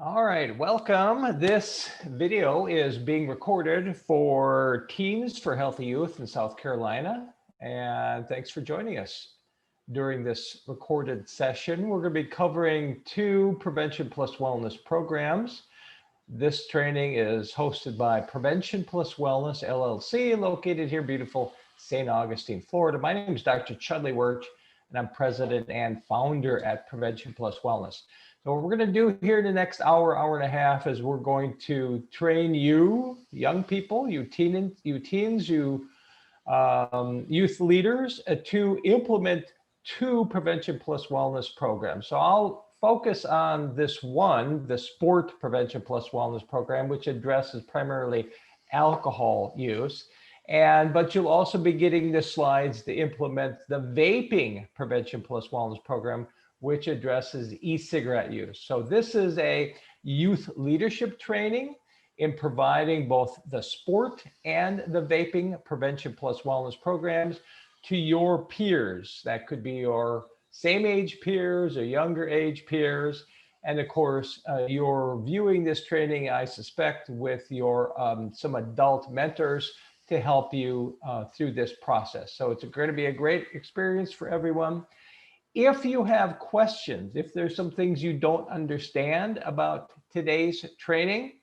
All right, welcome. This video is being recorded for Teens for Healthy Youth in South Carolina. And thanks for joining us during this recorded session. We're going to be covering two Prevention Plus Wellness programs. This training is hosted by Prevention Plus Wellness, LLC, located here in beautiful St. Augustine, Florida. My name is Dr. Chudley Wirch, and I'm president and founder at Prevention Plus Wellness. So what we're going to do here in the next hour, hour and a half is we're going to train you, young people, you teens, you youth leaders to implement two Prevention Plus Wellness programs. So I'll focus on this one, the Sport Prevention Plus Wellness program, which addresses primarily alcohol use. But you'll also be getting the slides to implement the Vaping Prevention Plus Wellness program, which addresses e-cigarette use. So this is a youth leadership training in providing both the sport and the vaping prevention plus wellness programs to your peers. That could be your same age peers or younger age peers. And of course, you're viewing this training, I suspect, with your some adult mentors to help you through this process. So it's going to be a great experience for everyone. If you have questions, if there's some things you don't understand about today's training,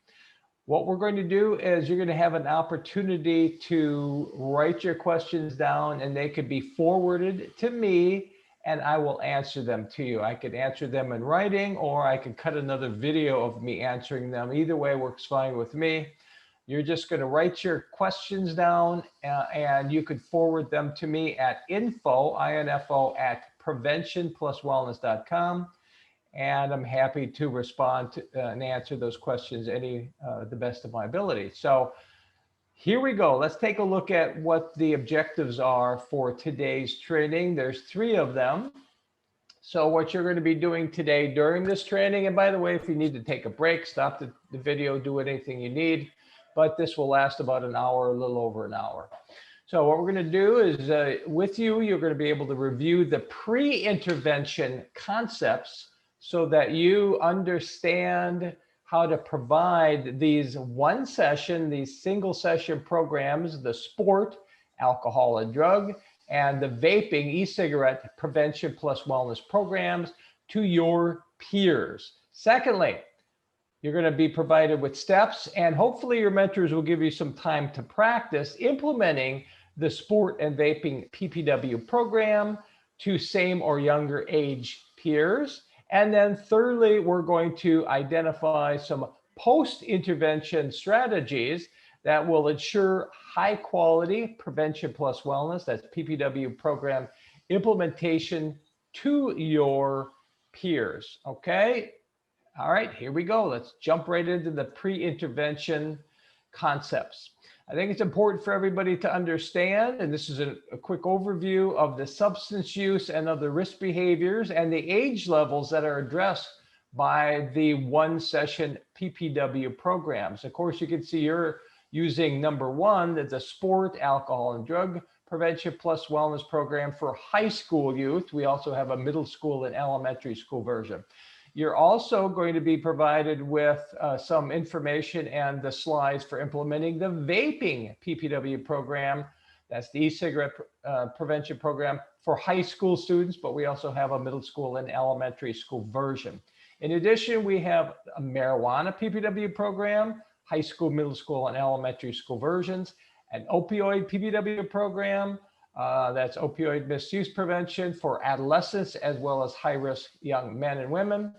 what we're going to do is you're going to have an opportunity to write your questions down, and they could be forwarded to me and I will answer them to you. I could answer them in writing, or I could cut another video of me answering them. Either way works fine with me. You're just going to write your questions down and you could forward them to me at info at preventionpluswellness.com. And I'm happy to respond to, and answer those questions the best of my ability. So here we go. Let's take a look at what the objectives are for today's training. There's three of them. So what you're going to be doing today during this training, and by the way, if you need to take a break, stop the video, do anything you need, but this will last about an hour, a little over an hour. So what we're going to do is with you, you're going to be able to review the pre-intervention concepts so that you understand how to provide these these single session programs, the sport, alcohol and drug, and the vaping e-cigarette prevention plus wellness programs to your peers. Secondly, you're going to be provided with steps, and hopefully your mentors will give you some time to practice implementing the sport and vaping PPW program to same or younger age peers. And then thirdly, we're going to identify some post-intervention strategies that will ensure high quality prevention plus wellness, that's PPW program implementation to your peers, okay? All right, here we go. Let's jump right into the pre-intervention concepts. I think it's important for everybody to understand, and this is a quick overview of the substance use and of the risk behaviors and the age levels that are addressed by the one session PPW programs. Of course, you can see you're using number one, the sport, alcohol and drug prevention plus wellness program for high school youth. We also have a middle school and elementary school version. You're also going to be provided with some information and the slides for implementing the vaping PPW program. That's the e-cigarette prevention program for high school students, but we also have a middle school and elementary school version. In addition, we have a marijuana PPW program, high school, middle school, and elementary school versions, an opioid PPW program, that's opioid misuse prevention for adolescents as well as high-risk young men and women.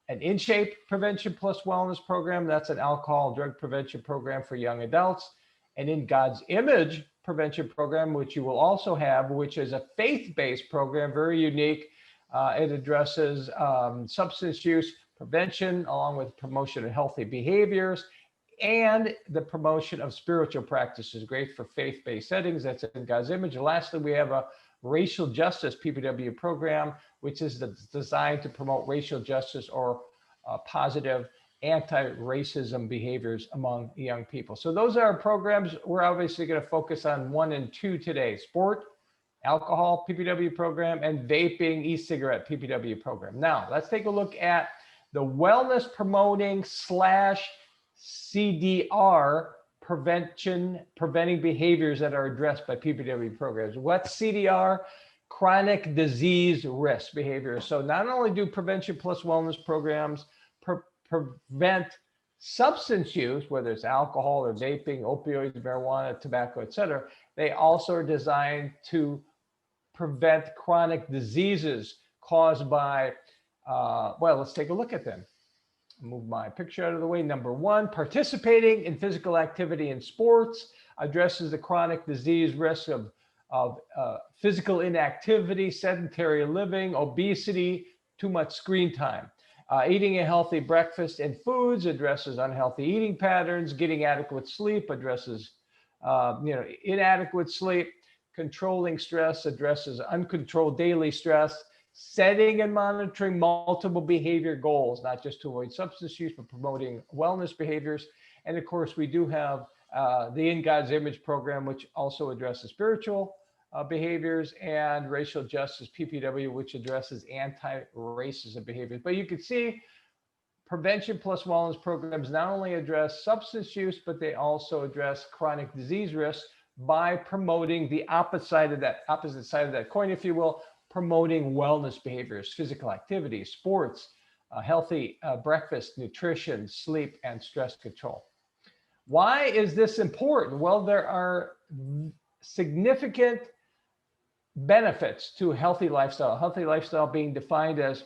An InShape Prevention Plus Wellness program, that's an alcohol and drug prevention program for young adults. And In God's Image prevention program, which you will also have, which is a faith-based program, very unique. It addresses substance use prevention along with promotion of healthy behaviors and the promotion of spiritual practices, great for faith-based settings. That's In God's Image. And lastly, we have a racial justice PPW program, which is designed to promote racial justice or positive anti-racism behaviors among young people. So those are our programs. We're obviously going to focus on 1 and 2 today: sport, alcohol PPW program, and vaping e-cigarette PPW program. Now, let's take a look at the wellness promoting / CDR preventing behaviors that are addressed by PPW programs. What's CDR? Chronic disease risk behaviors. So not only do prevention plus wellness programs prevent substance use, whether it's alcohol or vaping, opioids, marijuana, tobacco, et cetera, they also are designed to prevent chronic diseases caused by, well, let's take a look at them. Move my picture out of the way. Number one, participating in physical activity in sports addresses the chronic disease risk of physical inactivity, sedentary living, obesity, too much screen time. Eating a healthy breakfast and foods addresses unhealthy eating patterns. Getting adequate sleep addresses inadequate sleep. Controlling stress addresses uncontrolled daily stress. Setting and monitoring multiple behavior goals, not just to avoid substance use, but promoting wellness behaviors. And of course, we do have the In God's Image program, which also addresses spiritual behaviors, and racial justice, PPW, which addresses anti-racism behaviors. But you can see prevention plus wellness programs not only address substance use, but they also address chronic disease risk by promoting the opposite side of that coin, if you will, promoting wellness behaviors, physical activity, sports, healthy breakfast, nutrition, sleep, and stress control. Why is this important? Well, there are significant benefits to a healthy lifestyle. A healthy lifestyle being defined as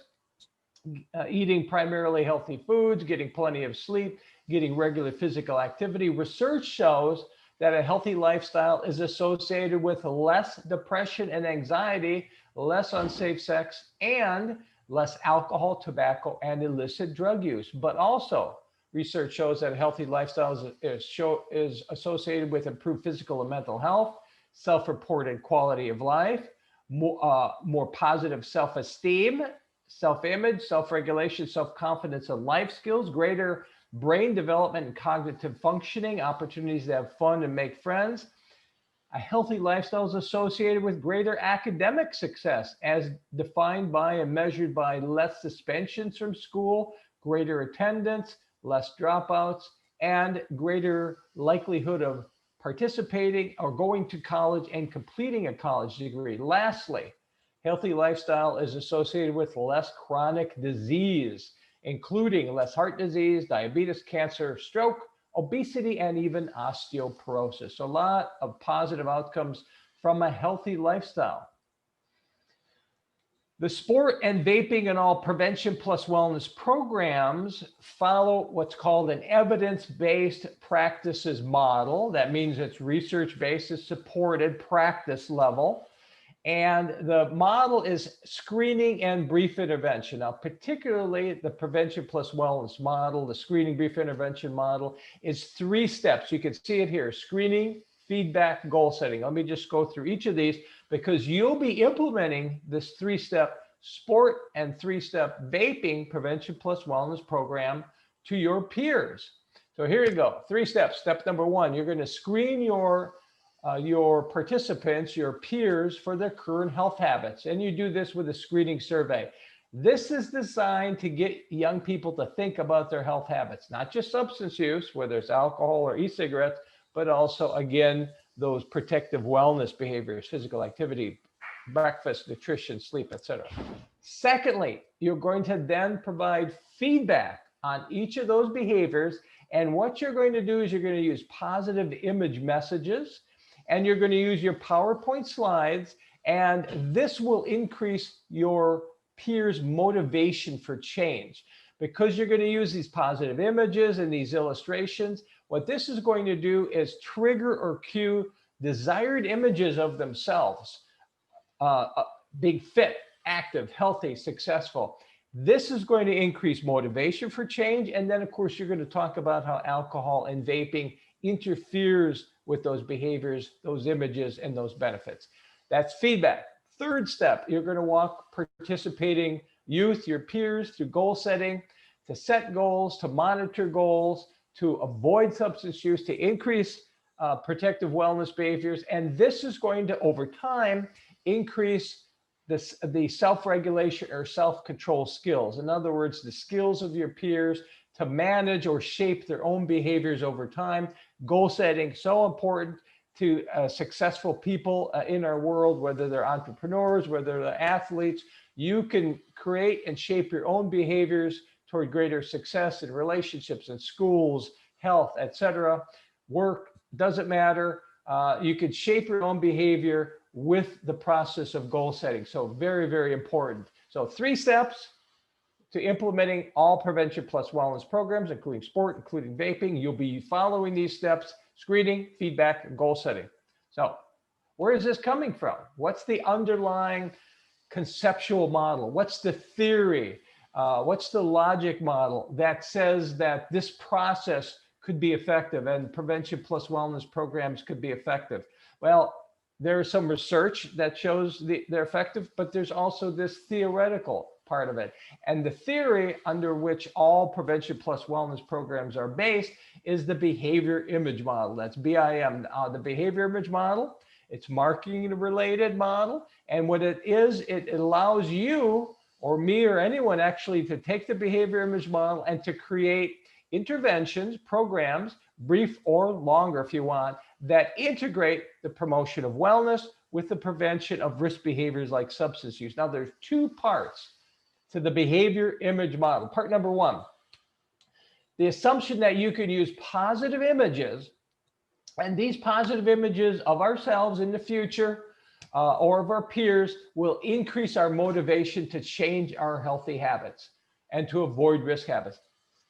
eating primarily healthy foods, getting plenty of sleep, getting regular physical activity. Research shows that a healthy lifestyle is associated with less depression and anxiety, less unsafe sex, and less alcohol, tobacco, and illicit drug use. But also, research shows that a healthy lifestyle is associated with improved physical and mental health, self-reported quality of life, more positive self-esteem, self-image, self-regulation, self-confidence, and life skills, greater brain development and cognitive functioning, opportunities to have fun and make friends. A healthy lifestyle is associated with greater academic success, as defined by and measured by less suspensions from school, greater attendance, less dropouts, and greater likelihood of participating or going to college and completing a college degree. Lastly, healthy lifestyle is associated with less chronic disease, including less heart disease, diabetes, cancer, stroke, obesity, and even osteoporosis. So a lot of positive outcomes from a healthy lifestyle. The sport and vaping and all prevention plus wellness programs follow what's called an evidence-based practices model. That means it's research-based, it's supported practice level. And the model is screening and brief intervention. Now, particularly the prevention plus wellness model, the screening brief intervention model is 3 steps. You can see it here: screening, feedback, goal setting. Let me just go through each of these, because you'll be implementing this 3-step sport and 3-step vaping prevention plus wellness program to your peers. So here you go, 3 steps. Step number 1, you're going to screen your participants, your peers, for their current health habits. And you do this with a screening survey. This is designed to get young people to think about their health habits, not just substance use, whether it's alcohol or e-cigarettes, but also, again, those protective wellness behaviors, physical activity, breakfast, nutrition, sleep, etc. Secondly, you're going to then provide feedback on each of those behaviors. And what you're going to do is you're going to use positive image messages, and you're going to use your PowerPoint slides, and this will increase your peers' motivation for change. Because you're going to use these positive images and these illustrations, what this is going to do is trigger or cue desired images of themselves, being fit, active, healthy, successful. This is going to increase motivation for change. And then, of course, you're going to talk about how alcohol and vaping interferes with those behaviors, those images, and those benefits. That's feedback. Third step, you're going to walk participating youth, your peers, through goal setting, to set goals, to monitor goals, to avoid substance use, to increase protective wellness behaviors. And this is going to, over time, increase the self-regulation or self-control skills. In other words, the skills of your peers to manage or shape their own behaviors over time. Goal setting, so important to successful people in our world, whether they're entrepreneurs, whether they're athletes. You can create and shape your own behaviors toward greater success in relationships, in schools, health, etc. Work, doesn't matter. You can shape your own behavior with the process of goal setting. So very, very important. So 3 steps to implementing all prevention plus wellness programs, including sport, including vaping. You'll be following these steps: screening, feedback, and goal setting. So where is this coming from? What's the underlying conceptual model? What's the theory? What's the logic model that says that this process could be effective and prevention plus wellness programs could be effective? Well, there's some research that shows they're effective, but there's also this theoretical part of it. And the theory under which all prevention plus wellness programs are based is the behavior image model. That's BIM, the behavior image model. It's marketing related model. And what it is, it allows you or me or anyone actually to take the behavior image model and to create interventions, programs, brief or longer if you want, that integrate the promotion of wellness with the prevention of risk behaviors like substance use. Now, there's 2 parts to the behavior image model. Part number 1, the assumption that you can use positive images, and these positive images of ourselves in the future or of our peers will increase our motivation to change our healthy habits and to avoid risk habits.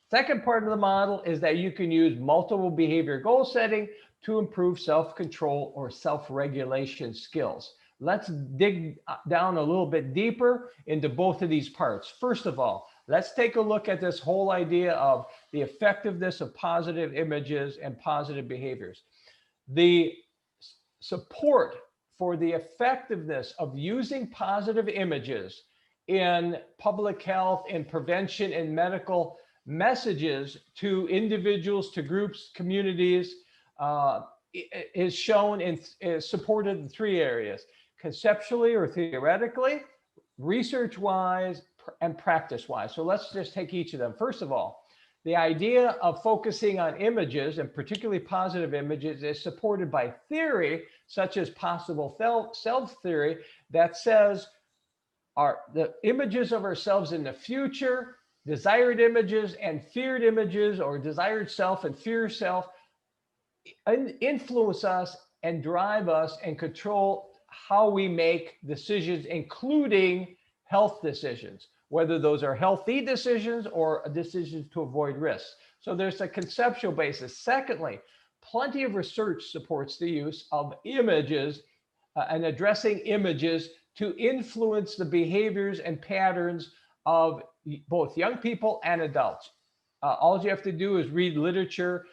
Second part of the model is that you can use multiple behavior goal setting to improve self-control or self-regulation skills. Let's dig down a little bit deeper into both of these parts. First of all, let's take a look at this whole idea of the effectiveness of positive images and positive behaviors. The support for the effectiveness of using positive images in public health, in prevention, and medical messages to individuals, to groups, communities, is shown and is supported in 3 areas: conceptually or theoretically, research-wise, and practice-wise. So let's just take each of them. First of all, the idea of focusing on images, and particularly positive images, is supported by theory, such as possible self theory, that says the images of ourselves in the future, desired images and feared images, or desired self and fear self, influence us and drive us and control how we make decisions, including health decisions, whether those are healthy decisions or decisions to avoid risks. So there's a conceptual basis. Secondly, plenty of research supports the use of images and addressing images to influence the behaviors and patterns of both young people and adults. All you have to do is read literature,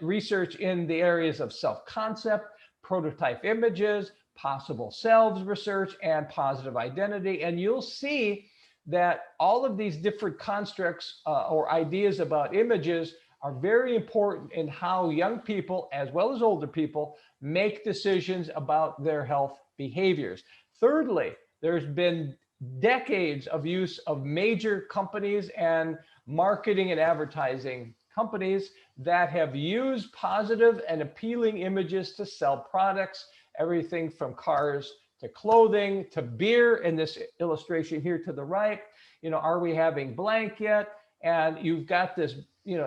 research in the areas of self-concept, prototype images, possible selves research, and positive identity. And you'll see that all of these different constructs or ideas about images are very important in how young people, as well as older people, make decisions about their health behaviors. Thirdly, there's been decades of use of major companies and marketing and advertising companies that have used positive and appealing images to sell products, everything from cars to clothing to beer. In this illustration here to the right, are we having blank yet? And you've got this,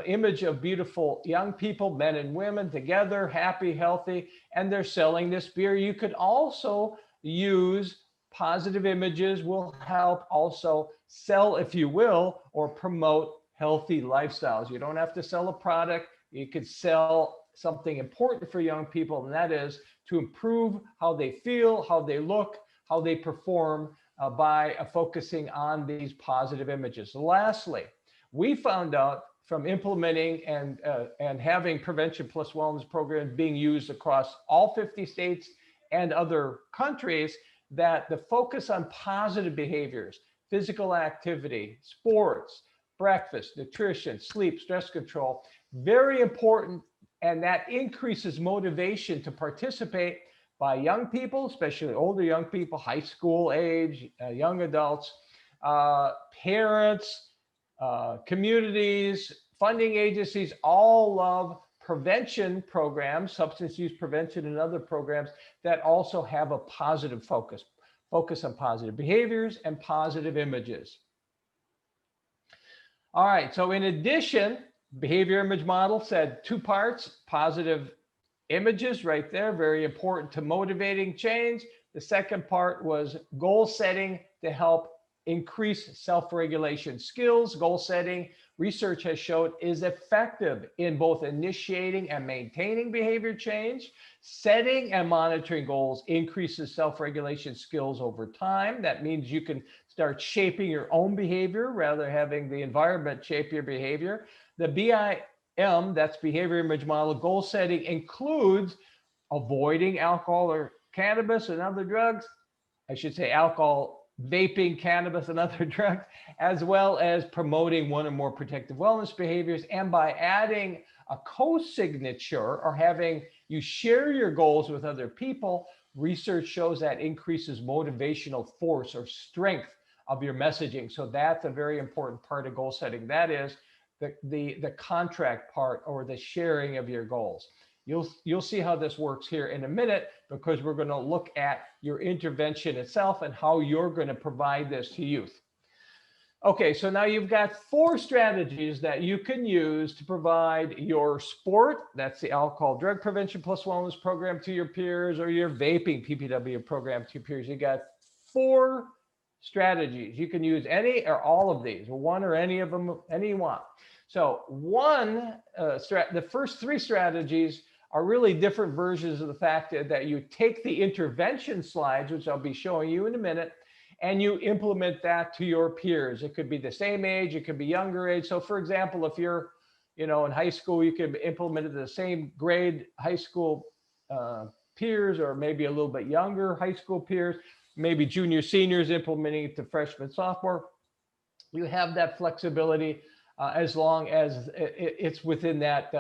image of beautiful young people, men and women together, happy, healthy, and they're selling this beer. You could also use positive images will help also sell, if you will, or promote healthy lifestyles. You don't have to sell a product. You could sell something important for young people, and that is to improve how they feel, how they look, how they perform by focusing on these positive images. Lastly, we found out from implementing and having prevention plus wellness programs being used across all 50 states and other countries that the focus on positive behaviors, physical activity, sports, breakfast, nutrition, sleep, stress control, very important, and that increases motivation to participate, by young people, especially older young people, high school age, young adults, parents, communities, funding agencies all love prevention programs, substance use prevention and other programs that also have a positive focus on positive behaviors and positive images. All right, so in addition, behavior image model said 2 parts, positive images right there, very important to motivating change. The second part was goal setting to help increase self-regulation skills. Goal setting, research has showed, is effective in both initiating and maintaining behavior change. Setting and monitoring goals increases self-regulation skills over time. That means you can start shaping your own behavior rather than having the environment shape your behavior. The BIM, that's behavior image model, goal setting includes avoiding alcohol or cannabis and other drugs. I should say alcohol, vaping, cannabis, and other drugs, as well as promoting one or more protective wellness behaviors. And by adding a co-signature or having you share your goals with other people, research shows that increases motivational force or strength of your messaging. So that's a very important part of goal setting. That is the contract part or the sharing of your goals. You'll see how this works here in a minute, because we're going to look at your intervention itself and how you're going to provide this to youth. Okay, so now you've got 4 strategies that you can use to provide your sport, that's the alcohol drug prevention plus wellness program, to your peers, or your vaping PPW program to your peers. You got 4 strategies. You can use any or all of these, one or any of them, any you want. So the first 3 strategies are really different versions of the fact that you take the intervention slides, which I'll be showing you in a minute, and you implement that to your peers. It could be the same age, it could be younger age. So for example, if you're, in high school, you could implement it to the same grade high school peers, or maybe a little bit younger high school peers, maybe junior, seniors implementing it to freshman, sophomore. You have that flexibility as long as it's within that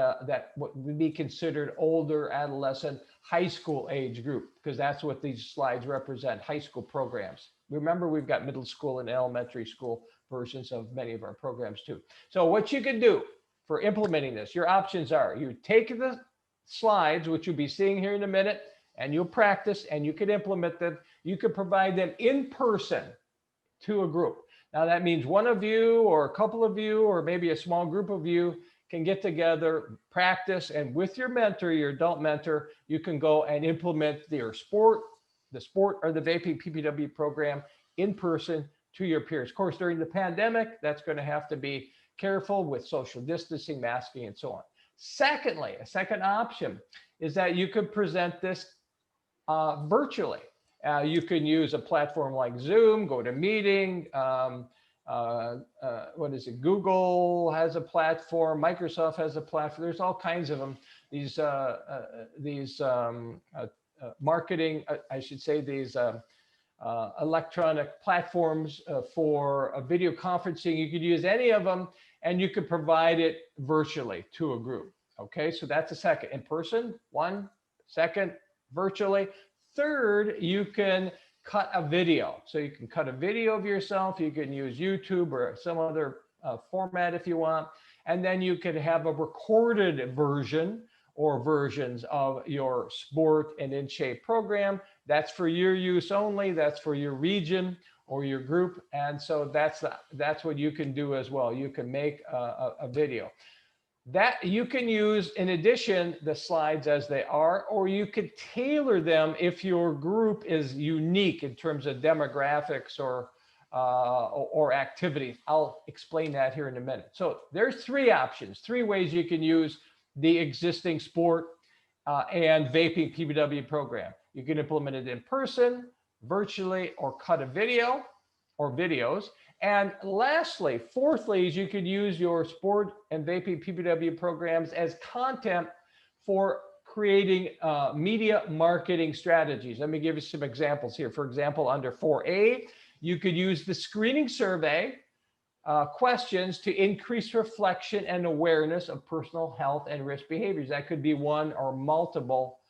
what would be considered older adolescent high school age group, because that's what these slides represent, high school programs. Remember, we've got middle school and elementary school versions of many of our programs too. So what you can do for implementing this, your options are, you take the slides, which you'll be seeing here in a minute, and you'll practice and you can implement them. You can provide them in person to a group. Now that means one of you or a couple of you or maybe a small group of you can get together, practice, and with your mentor, your adult mentor, you can go and implement the sport or the vaping PPW program in person to your peers. Of course, during the pandemic, that's going to have to be careful with social distancing, masking, and so on. Secondly, a second option is that you could present this virtually. You can use a platform like Zoom, GoToMeeting, what is it? Google has a platform, Microsoft has a platform. There's all kinds of them. These marketing, I should say, these electronic platforms for video conferencing. You could use any of them, and you could provide it virtually to a group. Okay, so that's a second. In person, 1, second, virtually. Third, you can cut a video. So you can cut a video of yourself. You can use YouTube or some other format if you want. And then you could have a recorded version or versions of your sport and in shape program. That's for your use only. That's for your region or your group. And so that's what you can do as well. You can make a video. That you can use, in addition, the slides as they are, or you could tailor them if your group is unique in terms of demographics or activities. I'll explain that here in a minute. So there's 3 options, 3 ways you can use the existing sport and vaping PPW program. You can implement it in person, virtually, or cut a video or videos. And lastly, fourthly, is you could use your sport and vaping PPW programs as content for creating media marketing strategies. Let me give you some examples here. For example, under 4A, you could use the screening survey questions to increase reflection and awareness of personal health and risk behaviors. That could be one or multiple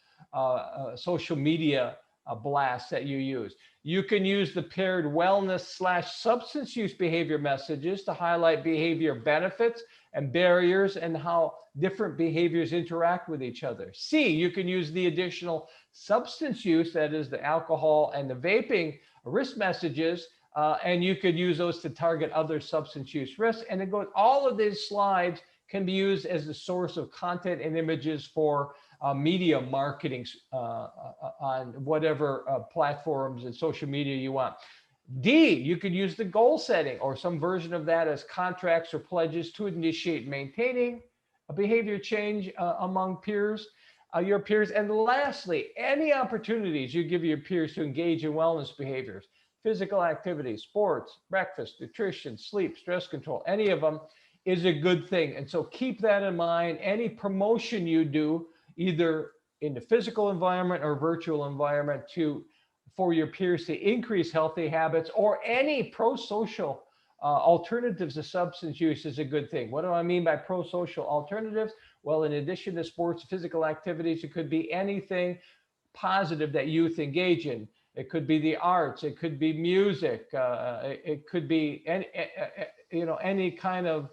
social media blasts that you use. You can use the paired wellness/substance use behavior messages to highlight behavior benefits and barriers and how different behaviors interact with each other. C, you can use the additional substance use, that is the alcohol and the vaping risk messages, and you could use those to target other substance use risks. And it goes, all of these slides can be used as a source of content and images for media marketing on whatever platforms and social media you want. D, you could use the goal setting or some version of that as contracts or pledges to initiate maintaining a behavior change among peers, your peers. And lastly, any opportunities you give your peers to engage in wellness behaviors, physical activity, sports, breakfast, nutrition, sleep, stress control, any of them is a good thing. And so keep that in mind. Any promotion you do, either in the physical environment or virtual environment for your peers to increase healthy habits, or any pro-social alternatives to substance use is a good thing. What do I mean by pro-social alternatives? Well, in addition to sports, physical activities, it could be anything positive that youth engage in. It could be the arts, it could be music, it could be any kind of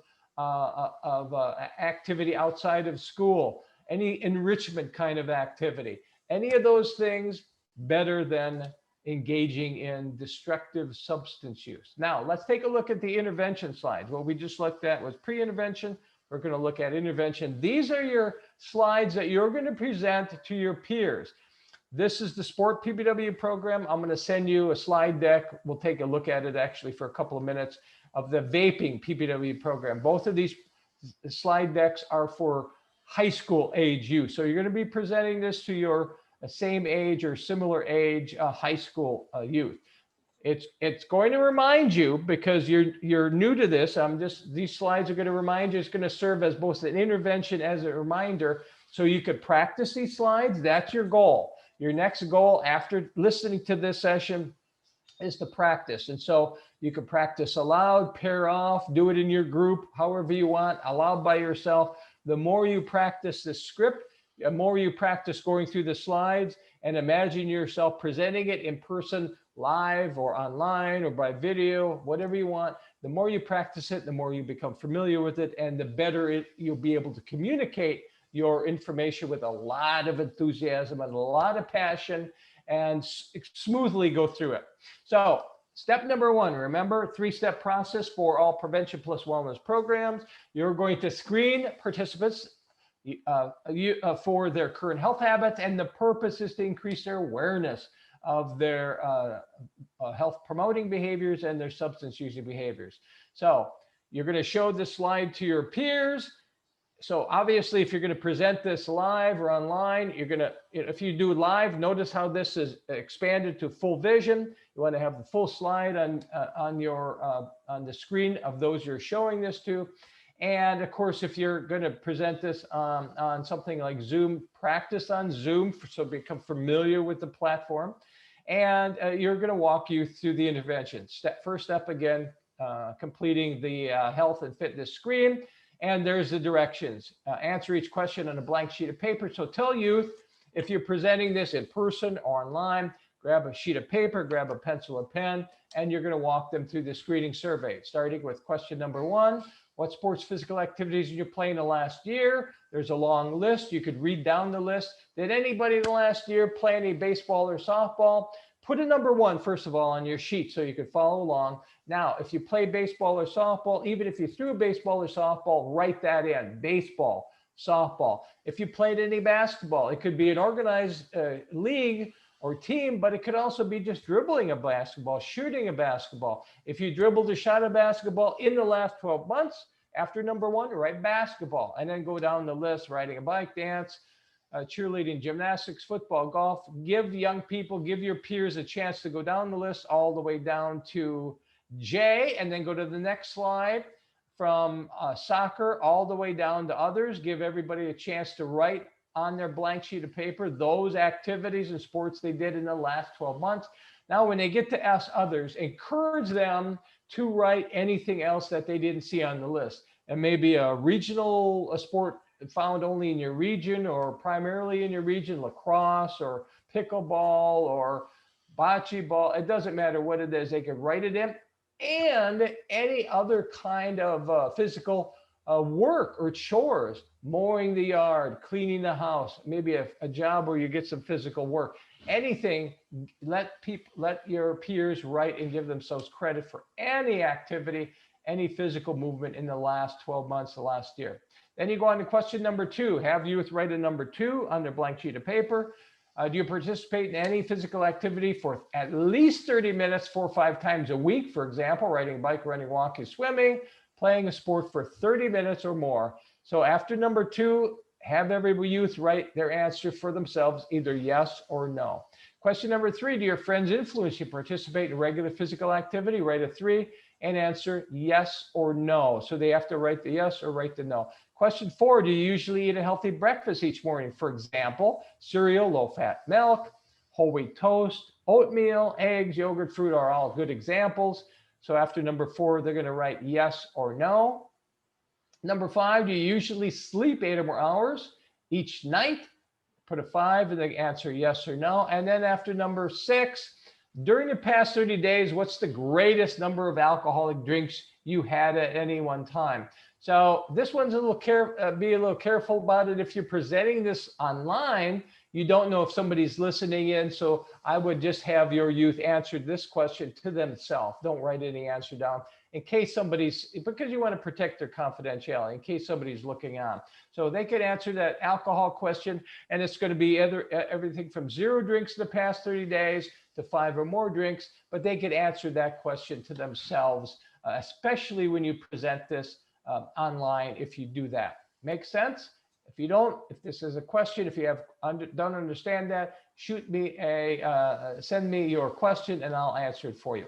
activity outside of school, any enrichment kind of activity. Any of those things better than engaging in destructive substance use. Now, let's take a look at the intervention slides. What we just looked at was pre-intervention. We're going to look at intervention. These are your slides that you're going to present to your peers. This is the Sport PBW program. I'm going to send you a slide deck. We'll take a look at it actually for a couple of minutes of the Vaping PBW program. Both of these slide decks are for high school age youth. So you're going to be presenting this to your same age or similar age high school youth. It's going to remind you, because you're new to this. These slides are going to remind you. It's going to serve as both an intervention as a reminder, so you could practice these slides. That's your goal. Your next goal after listening to this session is to practice. And so you can practice aloud, pair off, do it in your group, however you want, aloud by yourself. The more you practice the script, the more you practice going through the slides, and imagine yourself presenting it in person, live or online or by video, whatever you want. The more you practice it, the more you become familiar with it, and the better you'll be able to communicate your information with a lot of enthusiasm and a lot of passion, and smoothly go through it. So step number one, remember, 3-step process for all prevention plus wellness programs. You're going to screen participants for their current health habits, and the purpose is to increase their awareness of their health promoting behaviors and their substance using behaviors. So you're going to show this slide to your peers. So obviously, if you're going to present this live or online, if you do live, notice how this is expanded to full vision. You want to have the full slide on the screen of those you're showing this to. And of course, if you're going to present this on something like Zoom, practice on Zoom so become familiar with the platform. And you're going to walk you through the intervention. First step again, completing the health and fitness screen. And there's the directions. Answer each question on a blank sheet of paper. So tell youth, if you're presenting this in person or online, grab a sheet of paper, grab a pencil or pen, and you're going to walk them through the screening survey, starting with question number 1. What sports physical activities did you play in the last year? There's a long list. You could read down the list. Did anybody in the last year play any baseball or softball? Put a number 1, first of all, on your sheet so you could follow along. Now, if you play baseball or softball, even if you threw a baseball or softball, write that in, baseball, softball. If you played any basketball, it could be an organized league or team, but it could also be just dribbling a basketball, shooting a basketball. If you dribbled or shot a basketball in the last 12 months, after number 1, write basketball, and then go down the list, riding a bike, dance, cheerleading, gymnastics, football, golf. Give young people, give your peers a chance to go down the list all the way down to J, and then go to the next slide from soccer all the way down to others. Give everybody a chance to write on their blank sheet of paper those activities and sports they did in the last 12 months. Now, when they get to ask others, encourage them to write anything else that they didn't see on the list. And maybe a regional sport found only in your region or primarily in your region, lacrosse or pickleball or bocce ball. It doesn't matter what it is. They can write it in, and any other kind of physical work or chores, mowing the yard, cleaning the house, maybe a job where you get some physical work, anything. Let your peers write and give themselves credit for any activity, any physical movement in the last 12 months, the last year. Then you go on to question number 2. Have youth write a number 2 on their blank sheet of paper. Do you participate in any physical activity for at least 30 minutes 4 or 5 times a week? For example, riding a bike, running, walking, swimming, playing a sport for 30 minutes or more. So after number 2, have every youth write their answer for themselves, either yes or no. Question number 3, do your friends influence you to participate in regular physical activity? Write a 3 and answer yes or no. So they have to write the yes or write the no. Question 4, do you usually eat a healthy breakfast each morning? For example, cereal, low-fat milk, whole wheat toast, oatmeal, eggs, yogurt, fruit are all good examples. So after number 4, they're going to write yes or no. Number 5, do you usually sleep 8 or more hours each night? Put a 5 and they answer yes or no. And then after number 6, during the past 30 days, what's the greatest number of alcoholic drinks you had at any one time? So this one's a little be a little careful about it. If you're presenting this online, you don't know if somebody's listening in. So I would just have your youth answer this question to themselves. Don't write any answer down in case because you want to protect their confidentiality, in case somebody's looking on. So they could answer that alcohol question, and it's going to be everything from 0 drinks in the past 30 days to 5 or more drinks, but they could answer that question to themselves, especially when you present this online. If you do that, make sense? If you don't, if this is a question, if you don't understand that, send me your question and I'll answer it for you.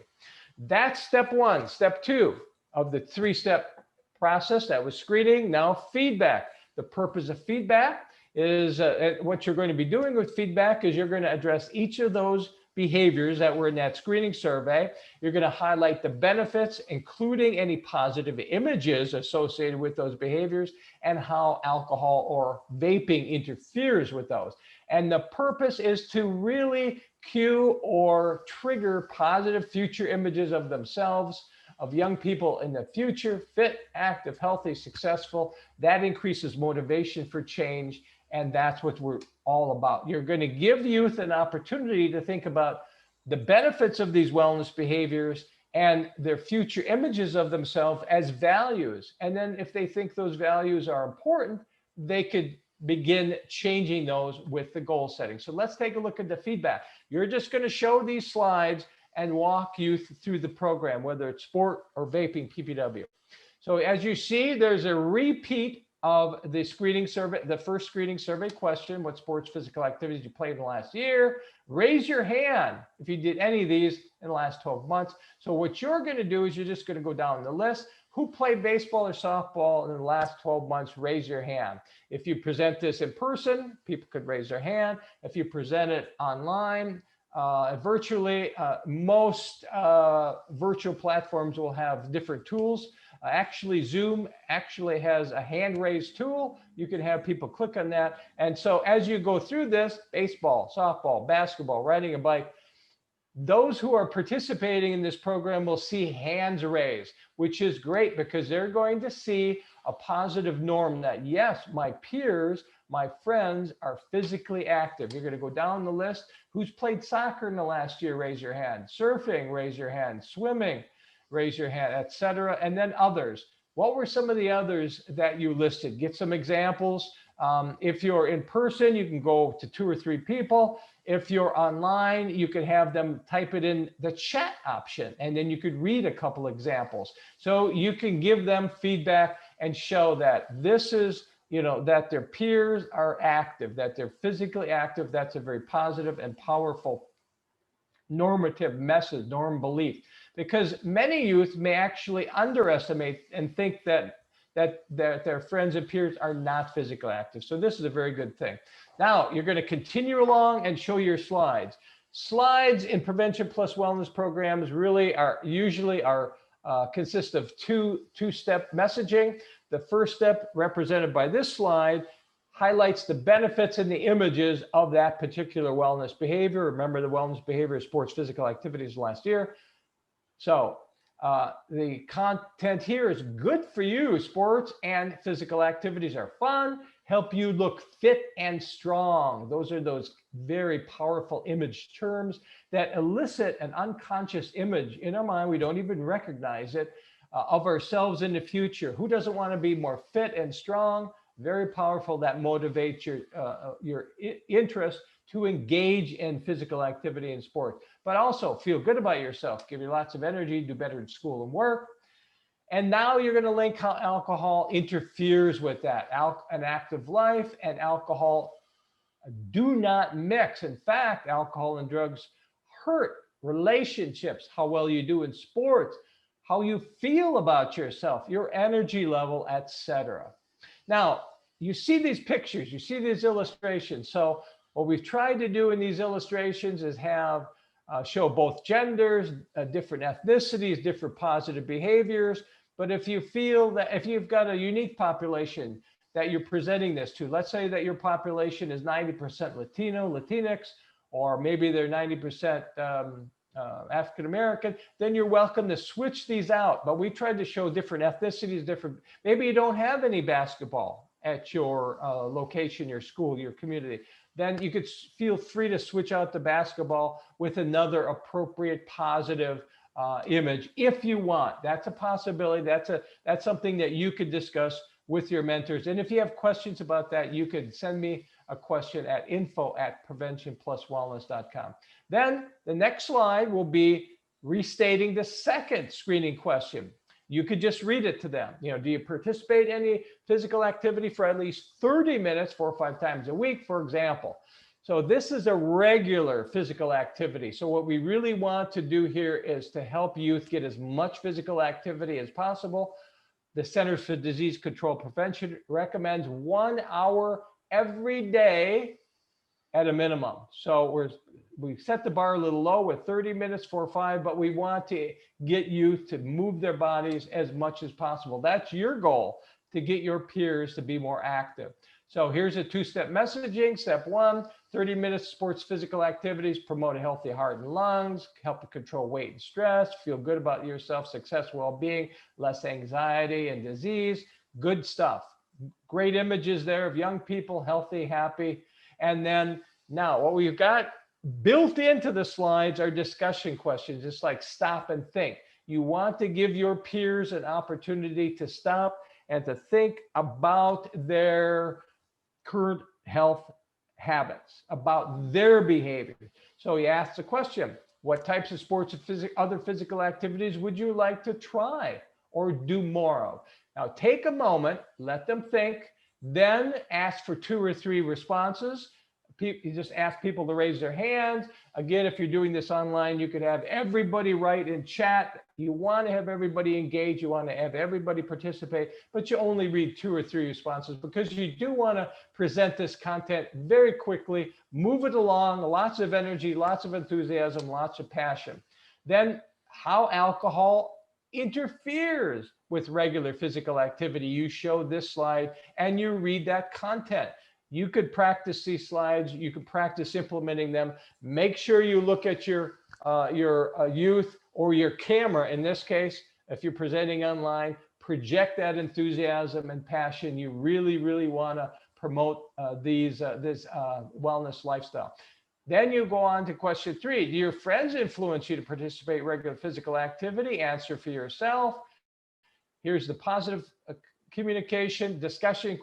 That's step 1. Step 2 of the 3-step process, that was screening. Now feedback. The purpose of feedback is what you're going to be doing with feedback is you're going to address each of those behaviors that were in that screening survey. You're going to highlight the benefits, including any positive images associated with those behaviors and how alcohol or vaping interferes with those. And the purpose is to really cue or trigger positive future images of themselves, of young people in the future, fit, active, healthy, successful. That increases motivation for change. And that's what we're all about. You're going to give youth an opportunity to think about the benefits of these wellness behaviors and their future images of themselves as values. And then if they think those values are important, they could begin changing those with the goal setting. So let's take a look at the feedback. You're just going to show these slides and walk youth through the program, whether it's sport or vaping, PPW. So as you see, there's a repeat of the screening survey, the first screening survey question: what sports, physical activities you played in the last year? Raise your hand if you did any of these in the last 12 months. So what you're going to do is you're just going to go down the list. Who played baseball or softball in the last 12 months? Raise your hand. If you present this in person, people could raise their hand. If you present it online, virtually, most virtual platforms will have different tools. Actually, Zoom actually has a hand raise tool. You can have people click on that. And so as you go through this, baseball, softball, basketball, riding a bike, those who are participating in this program will see hands raised, which is great because they're going to see a positive norm that, yes, my peers, my friends are physically active. You're going to go down the list. Who's played soccer in the last year? Raise your hand. Surfing, raise your hand. Swimming, raise your hand, etc. And then others. What were some of the others that you listed? Get some examples. If you're in person, you can go to 2 or 3 people. If you're online, you could have them type it in the chat option, and then you could read a couple examples. So you can give them feedback and show that this is, that their peers are active, that they're physically active. That's a very positive and powerful normative message, norm belief, because many youth may actually underestimate and think that their friends and peers are not physically active. So this is a very good thing. Now you're going to continue along and show your slides. Slides in Prevention Plus Wellness programs really are usually consists of two-step messaging. The first step, represented by this slide, highlights the benefits and the images of that particular wellness behavior. Remember, the wellness behavior is sports physical activities last year. So the content here is good for you. Sports and physical activities are fun, help you look fit and strong. Those are those very powerful image terms that elicit an unconscious image in our mind. We don't even recognize it, of ourselves in the future. Who doesn't want to be more fit and strong? Very powerful. That motivates your interest to engage in physical activity and sport, but also feel good about yourself, give you lots of energy, do better in school and work. And now you're going to link how alcohol interferes with that. An active life and alcohol do not mix. In fact, alcohol and drugs hurt relationships, how well you do in sports, how you feel about yourself, your energy level, etc. Now, you see these pictures, you see these illustrations. So what we've tried to do in these illustrations is have show both genders, different ethnicities, different positive behaviors. But if you feel that if you've got a unique population that you're presenting this to, let's say that your population is 90% Latino, Latinx, or maybe they're 90% African-American, then you're welcome to switch these out. But we tried to show different ethnicities, different, maybe you don't have any basketball at your location, your school, your community. Then you could feel free to switch out the basketball with another appropriate positive image if you want. That's a possibility. That's something that you could discuss with your mentors. And if you have questions about that, you could send me a question at info@preventionpluswellness.com. Then the next slide will be restating the second screening question. You could just read it to them. You know, do you participate in any physical activity for at least 30 minutes, 4 or 5 times a week, for example? So this is a regular physical activity. So what we really want to do here is to help youth get as much physical activity as possible. The Centers for Disease Control Prevention recommends 1 hour every day at a minimum. So we set the bar a little low with 30 minutes, 4 or 5, but we want to get youth to move their bodies as much as possible. That's your goal, to get your peers to be more active. So here's a 2-step messaging. Step 1, 30 minutes sports physical activities, promote a healthy heart and lungs, help to control weight and stress, feel good about yourself, success, well-being, less anxiety and disease. Good stuff. Great images there of young people, healthy, happy. And then now what we've got built into the slides are discussion questions, just like stop and think. You want to give your peers an opportunity to stop and to think about their current health habits, about their behavior. So you ask the question, what types of sports and other physical activities would you like to try or do more of? Now take a moment, let them think, then ask for 2 or 3 responses. You just ask people to raise their hands. Again, if you're doing this online, you could have everybody write in chat. You want to have everybody engage. You want to have everybody participate, but you only read 2 or 3 responses because you do want to present this content very quickly, move it along, lots of energy, lots of enthusiasm, lots of passion. Then how alcohol interferes with regular physical activity. You show this slide and you read that content. You could practice these slides. You could practice implementing them. Make sure you look at your youth or your camera. In this case, if you're presenting online, project that enthusiasm and passion. You really, really want to promote this wellness lifestyle. Then you go on to question 3. Do your friends influence you to participate in regular physical activity? Answer for yourself. Here's the positive communication discussion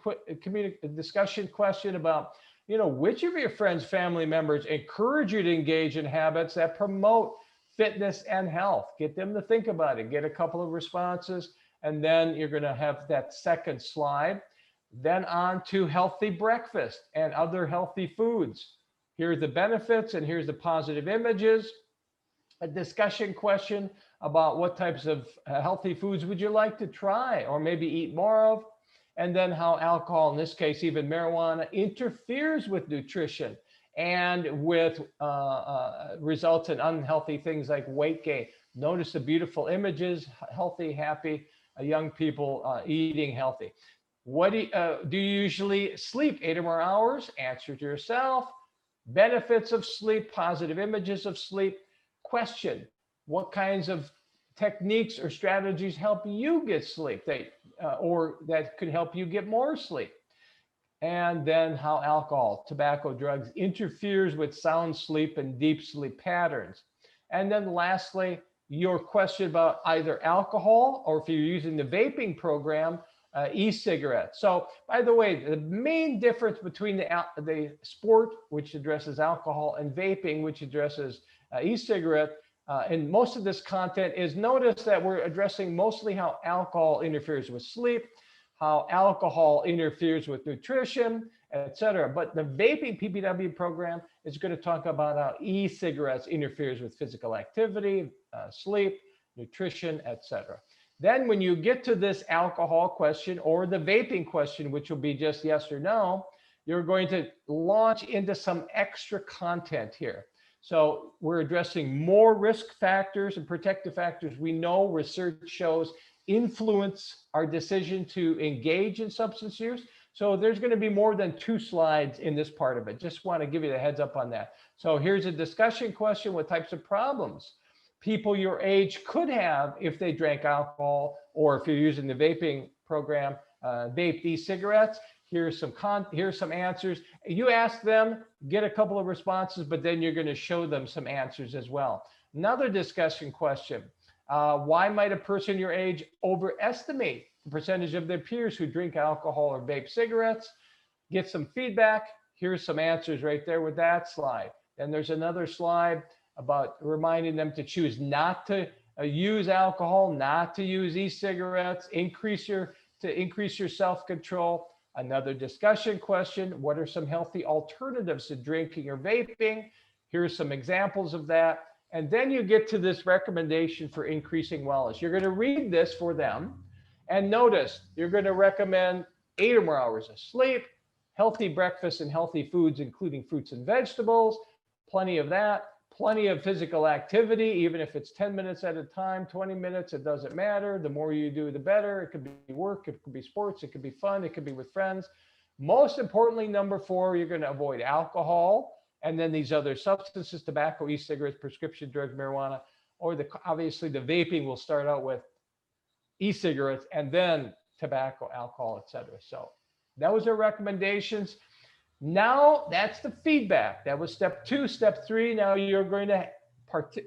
question about, you know, which of your friends, family members encourage you to engage in habits that promote fitness and health. Get them to think about it. Get a couple of responses, and then you're going to have that second slide. Then on to healthy breakfast and other healthy foods. Here are the benefits, and here's the positive images. A discussion question about what types of healthy foods would you like to try or maybe eat more of, and then how alcohol, in this case even marijuana, interferes with nutrition and with results in unhealthy things like weight gain. Notice the beautiful images, healthy, happy, young people eating healthy. What do you usually sleep 8 or more hours? Answer to yourself. Benefits of sleep, positive images of sleep. Question, what kinds of techniques or strategies help you get sleep or that could help you get more sleep? And then how alcohol, tobacco, drugs interferes with sound sleep and deep sleep patterns. And then lastly, your question about either alcohol or if you're using the vaping program, e-cigarettes. So by the way, the main difference between the sport, which addresses alcohol, and vaping, which addresses e-cigarette, and most of this content is, notice that we're addressing mostly how alcohol interferes with sleep, how alcohol interferes with nutrition, etc. But the vaping PPW program is going to talk about how e-cigarettes interferes with physical activity, sleep, nutrition, etc. Then when you get to this alcohol question or the vaping question, which will be just yes or no, you're going to launch into some extra content here. So we're addressing more risk factors and protective factors we know research shows influence our decision to engage in substance use. So there's going to be more than 2 slides in this part of it. Just want to give you the heads up on that. So here's a discussion question: what types of problems people your age could have if they drank alcohol, or if you're using the vaping program, vape e-cigarettes. Here's some answers. You ask them, get a couple of responses, but then you're going to show them some answers as well. Another discussion question: why might a person your age overestimate the percentage of their peers who drink alcohol or vape cigarettes? Get some feedback. Here's some answers right there with that slide. And there's another slide about reminding them to choose not to use alcohol, not to use e-cigarettes, increase your self-control. Another discussion question: what are some healthy alternatives to drinking or vaping? Here's some examples of that. And then you get to this recommendation for increasing wellness. You're going to read this for them. And notice, you're going to recommend 8 or more hours of sleep, healthy breakfast and healthy foods, including fruits and vegetables, plenty of that, plenty of physical activity, even if it's 10 minutes at a time, 20 minutes, it doesn't matter. The more you do, the better. It could be work, it could be sports, it could be fun, it could be with friends. Most importantly, number 4, you're going to avoid alcohol, and then these other substances: tobacco, e-cigarettes, prescription drugs, marijuana, or obviously the vaping will start out with e-cigarettes and then tobacco, alcohol, etc. So that was our recommendations. Now that's the feedback. That was step 2. Step 3, now you're going to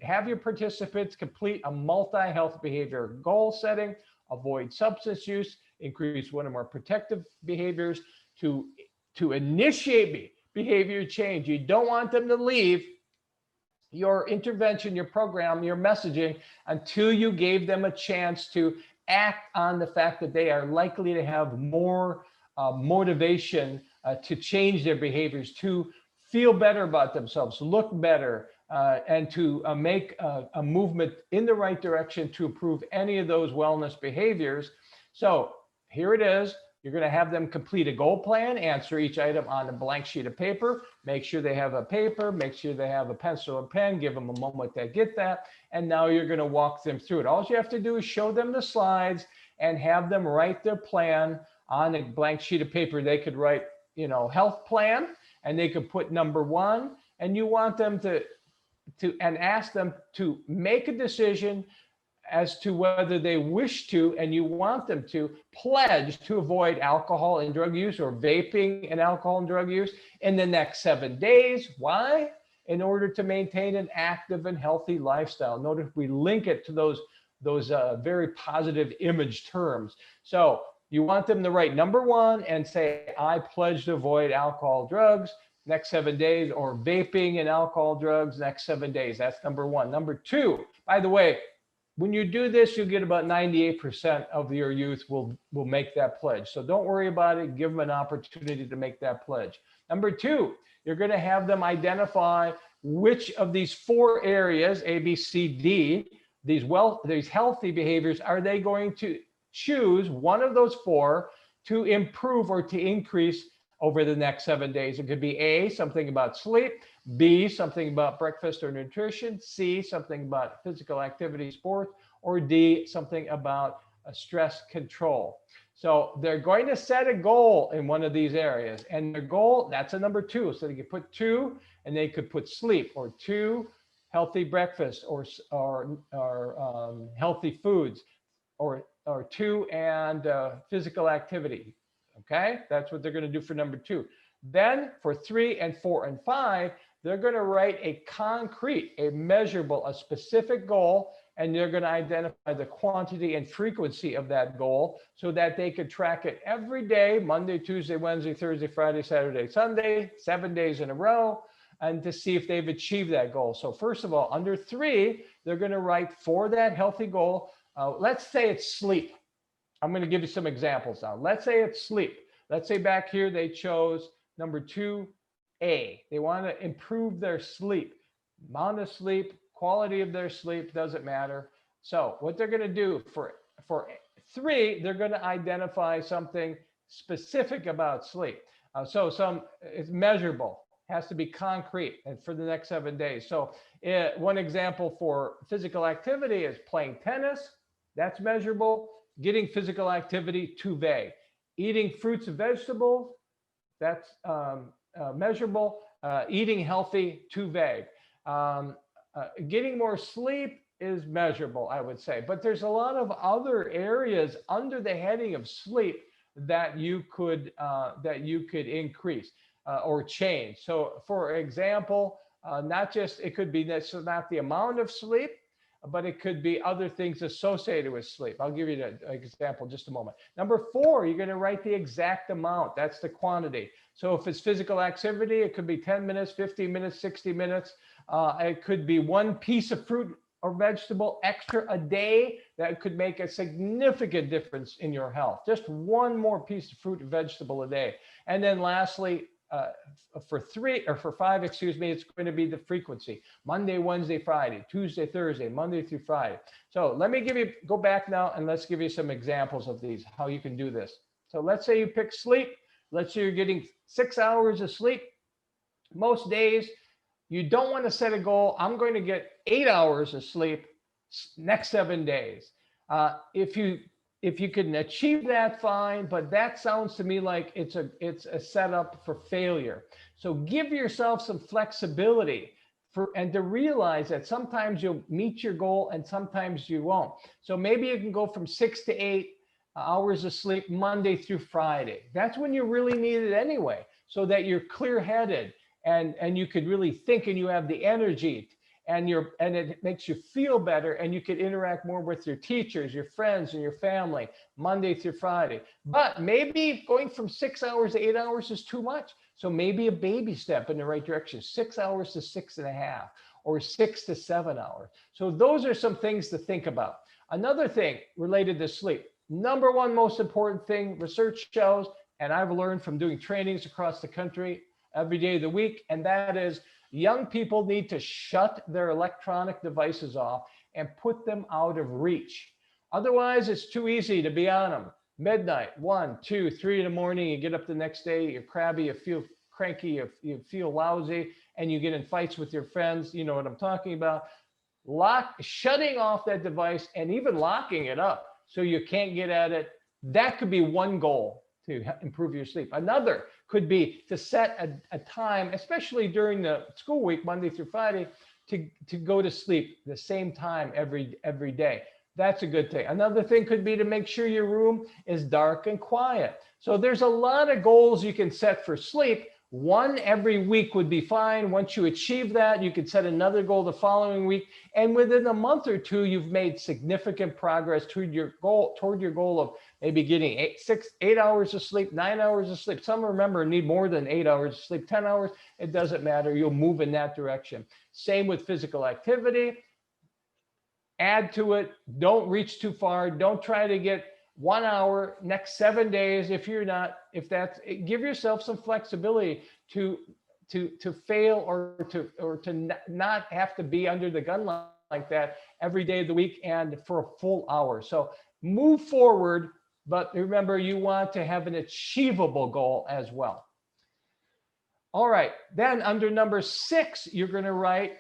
have your participants complete a multi-health behavior goal setting: avoid substance use, increase 1 or more protective behaviors to initiate behavior change. You don't want them to leave your intervention, your program, your messaging until you gave them a chance to act on the fact that they are likely to have more motivation to change their behaviors, to feel better about themselves, look better, and to make a movement in the right direction to improve any of those wellness behaviors. So here it is. You're going to have them complete a goal plan, answer each item on a blank sheet of paper, make sure they have a paper, make sure they have a pencil and pen, give them a moment to get that. And now you're going to walk them through it. All you have to do is show them the slides and have them write their plan on a blank sheet of paper. They could write, health plan, and they could put number 1, and you want them to ask them to make a decision as to whether they wish to, and you want them to pledge to avoid alcohol and drug use, or vaping and alcohol and drug use, in the next 7 days. Why? In order to maintain an active and healthy lifestyle. Notice we link it to those very positive image terms. So you want them to write number 1 and say, I pledge to avoid alcohol, drugs next 7 days, or vaping and alcohol, drugs next 7 days. That's number 1. Number 2, by the way, when you do this, you'll get about 98% of your youth will make that pledge. So don't worry about it. Give them an opportunity to make that pledge. Number 2, you're going to have them identify which of these 4 areas, A, B, C, D, these healthy behaviors, are they going to choose one of those 4 to improve or to increase over the next 7 days. It could be A, something about sleep, B, something about breakfast or nutrition, C, something about physical activity, sport, or D, something about stress control. So they're going to set a goal in one of these areas, and their goal, that's a number 2. So they could put 2, and they could put sleep, or 2, healthy breakfast, or healthy foods, or 2, and physical activity. Okay, that's what they're going to do for number 2. Then for 3 and 4 and 5, they're going to write a concrete, a measurable, a specific goal, and they're going to identify the quantity and frequency of that goal so that they could track it every day, Monday, Tuesday, Wednesday, Thursday, Friday, Saturday, Sunday, 7 days in a row, and to see if they've achieved that goal. So first of all, under 3, they're going to write for that healthy goal. Let's say it's sleep. I'm going to give you some examples now. Let's say it's sleep. Let's say back here they chose number 2A. They want to improve their sleep. Amount of sleep, quality of their sleep, doesn't matter. So what they're going to do for 3, they're going to identify something specific about sleep. It's measurable, has to be concrete, and for the next 7 days. So one example for physical activity is playing tennis. That's measurable. Getting physical activity, too vague. Eating fruits and vegetables, that's measurable. Eating healthy, too vague. Getting more sleep is measurable, I would say. But there's a lot of other areas under the heading of sleep that you could increase or change. So, for example, it could be not the amount of sleep, but it could be other things associated with sleep. I'll give you an example in just a moment. Number 4, you're going to write the exact amount. That's the quantity. So if it's physical activity, it could be 10 minutes, 15 minutes, 60 minutes. It could be 1 piece of fruit or vegetable extra a day. That could make a significant difference in your health. Just 1 more piece of fruit or vegetable a day. And then lastly, for 5, it's going to be the frequency. Monday, Wednesday, Friday, Tuesday, Thursday, Monday through Friday. So let me go back now and let's give you some examples of these, how you can do this. So let's say you pick sleep. Let's say you're getting 6 hours of sleep. Most days, you don't want to set a goal. I'm going to get 8 hours of sleep next 7 days. If you can achieve that, fine, but that sounds to me like it's a setup for failure. So give yourself some flexibility and to realize that sometimes you'll meet your goal and sometimes you won't. So maybe you can go from 6 to 8 hours of sleep Monday through Friday. That's when you really need it anyway, so that you're clear-headed and you could really think and you have the energy and it makes you feel better, and you could interact more with your teachers, your friends, and your family Monday through Friday. But maybe going from 6 hours to 8 hours is too much. So maybe a baby step in the right direction, 6 hours to 6.5, or 6 to 7 hours. So those are some things to think about. Another thing related to sleep, number 1 most important thing, research shows, and I've learned from doing trainings across the country every day of the week, and that is young people need to shut their electronic devices off and put them out of reach. Otherwise, it's too easy to be on them. Midnight, 1, 2, 3 in the morning, you get up the next day, you're crabby, you feel cranky, you feel lousy, and you get in fights with your friends. You know what I'm talking about. Shutting off that device and even locking it up so you can't get at it, that could be one goal to improve your sleep. Another could be to set a time, especially during the school week, Monday through Friday, to go to sleep the same time every day. That's a good thing. Another thing could be to make sure your room is dark and quiet. So there's a lot of goals you can set for sleep. 1 every week would be fine. Once you achieve that, you could set another goal the following week. And within a month or 2, you've made significant progress toward your goal of maybe getting 8 hours of sleep, 9 hours of sleep. Some, remember, need more than 8 hours of sleep, 10 hours. It doesn't matter. You'll move in that direction. Same with physical activity. Add to it. Don't reach too far. Don't try to get 1 hour next 7 days. Give yourself some flexibility to fail or to not have to be under the gun like that every day of the week and for a full hour. So move forward, but remember, you want to have an achievable goal as well. All right, then under number 6, you're going to write